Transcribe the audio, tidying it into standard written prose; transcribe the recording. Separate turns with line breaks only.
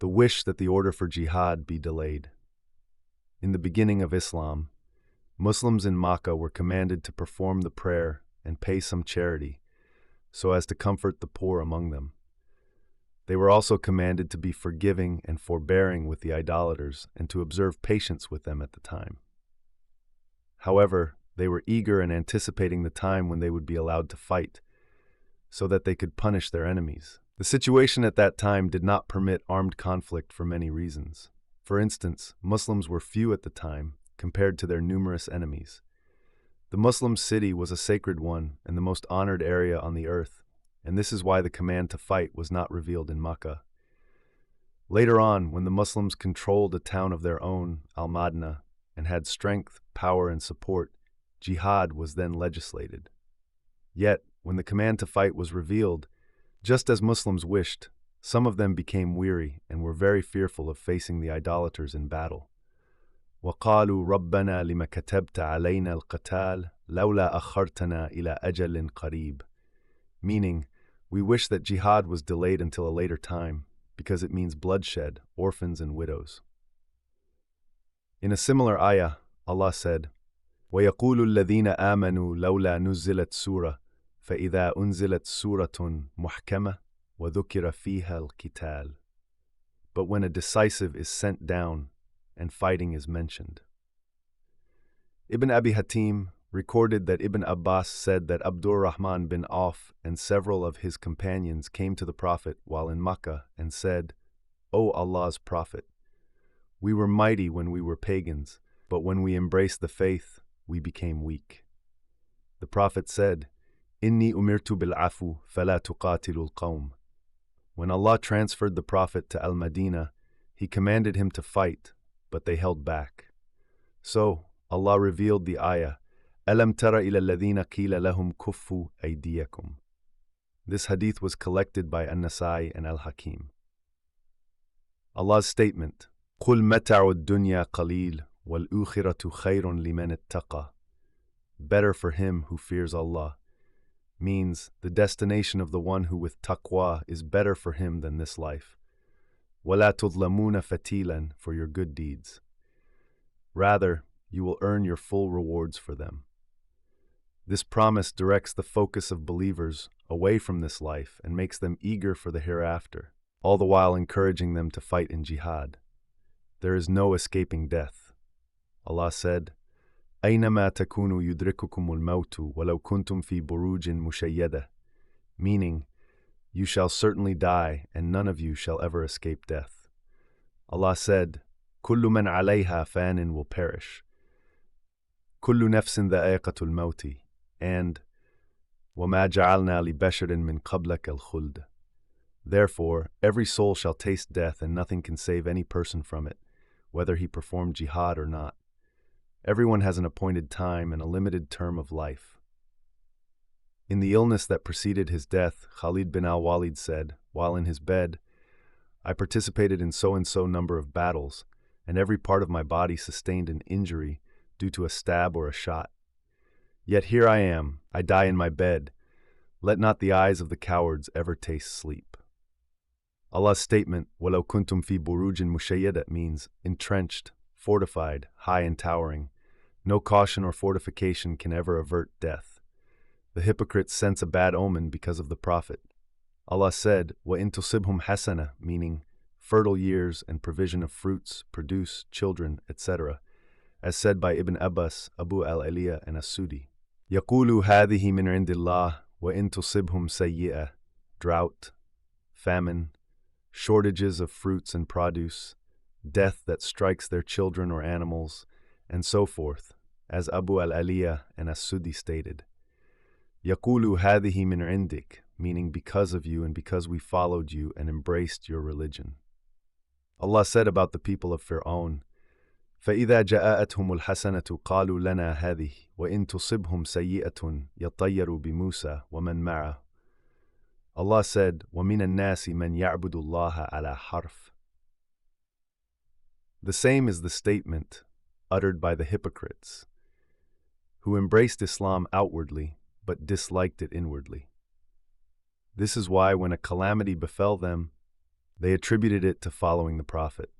the wish that the order for jihad be delayed. In the beginning of Islam, Muslims in Makkah were commanded to perform the prayer and pay some charity, so as to comfort the poor among them. They were also commanded to be forgiving and forbearing with the idolaters and to observe patience with them at the time. However, they were eager and anticipating the time when they would be allowed to fight, so that they could punish their enemies. The situation at that time did not permit armed conflict for many reasons. For instance, Muslims were few at the time compared to their numerous enemies. The Muslim city was a sacred one and the most honored area on the earth, and this is why the command to fight was not revealed in Makkah. Later on, when the Muslims controlled a town of their own, Al-Madinah, and had strength, power, and support, jihad was then legislated. Yet, when the command to fight was revealed, just as Muslims wished, some of them became weary and were very fearful of facing the idolaters in battle. وَقَالُوا رَبَّنَا لِمَ كَتَبْتَ عَلَيْنَا الْقِتَالَ لَوْلَا أَخَّرْتَنَا إِلَى أَجَلٍ قَرِيبٍ, meaning, we wish that jihad was delayed until a later time, because it means bloodshed, orphans, and widows. In a similar ayah, Allah said, وَيَقُولُ الَّذِينَ آمَنُوا لَوْلَا نُزِّلَتْ سُورَةٌ فَإِذَا أُنزِلَتْ سُورَةٌ مُحْكَمَةٌ وَذُكِرَ فِيهَا الْقِتَالُ. But when a decisive is sent down and fighting is mentioned. Ibn Abi Hatim recorded that Ibn Abbas said that Abdur Rahman bin Auf and several of his companions came to the Prophet while in Makkah and said, O Allah's Prophet, we were mighty when we were pagans, but when we embraced the faith, we became weak. The Prophet said, Inni umirtu bil-afu fala tuqatilu al-qawm. When Allah transferred the Prophet to Al-Madinah, He commanded him to fight, but they held back. So, Allah revealed the ayah, Alam tara ila alladhina qila lahum kuffu aydiyakum. This hadith was collected by An-Nisa and Al-Hakim. Allah's statement, قُلْ مَتَعُ الدُّنْيَا قَلِيلٌ وَالْأُخِرَةُ خَيْرٌ لِمَنِ اتَّقَى. Better for him who fears Allah, means the destination of the one who with taqwa is better for him than this life. وَلَا تُظْلَمُونَ فَتِيلًا, for your good deeds. Rather, you will earn your full rewards for them. This promise directs the focus of believers away from this life and makes them eager for the hereafter, all the while encouraging them to fight in jihad. There is no escaping death. Allah said, أَيْنَمَا تَكُونُوا يُدْرِكُكُمُ الْمَوْتُ وَلَوْ كُنْتُمْ فِي بُرُوجٍ مُشَيَّدَةٍ, meaning, you shall certainly die, and none of you shall ever escape death. Allah said, كُلُّ مَنْ عَلَيْهَا فَانٍ will perish. كُلُّ نَفْسٍ ذَائِقَةُ الْمَوْتِ, and وَمَا جَعَلْنَا لِبَشَرٍ مِّن قَبْلَكَ الْخُلْدَ. Therefore, every soul shall taste death, and nothing can save any person from it, whether he performed jihad or not. Everyone has an appointed time and a limited term of life. In the illness that preceded his death, Khalid bin al-Walid said, while in his bed, I participated in so-and-so number of battles, and every part of my body sustained an injury due to a stab or a shot. Yet here I am, I die in my bed. Let not the eyes of the cowards ever taste sleep. Allah's statement, وَلَوْ كُنْتُمْ فِي بُرُوجٍ مُشَيَّدَةٍ, means entrenched, fortified, high and towering. No caution or fortification can ever avert death. The hypocrites sense a bad omen because of the Prophet. Allah said, وَإِن تُصِبْهُمْ حَسَنَةٌ, meaning fertile years and provision of fruits, produce, children, etc., as said by Ibn Abbas, Abu al-Aliyah, and As-Sudi. يَقُولُوا هَذِهِ مِنْ عِنْدِ اللَّهِ وَإِن تُصِبْهُمْ سَيِّئَةٌ, drought, famine, shortages of fruits and produce, death that strikes their children or animals, and so forth, as Abu al-Aliyah and As-Sudi stated. يَقُولُوا هَذِهِ مِنْ عِنْدِكَ, meaning because of you and because we followed you and embraced your religion. Allah said about the people of Fir'aun, فَإِذَا جَاءَتْهُمُ الْحَسَنَةُ قَالُوا لَنَا هَذِهِ وَإِن تُصِبْهُمْ سَيِّئَةٌ يَطَّيَّرُوا بِمُوسَى وَمَنْ مَعَهُ. Allah said, وَمِنَ النَّاسِ مَنْ يَعْبُدُ اللَّهَ عَلَى حَرْفٍ. The same is the statement uttered by the hypocrites, who embraced Islam outwardly but disliked it inwardly. This is why when a calamity befell them, They attributed it to following the Prophet.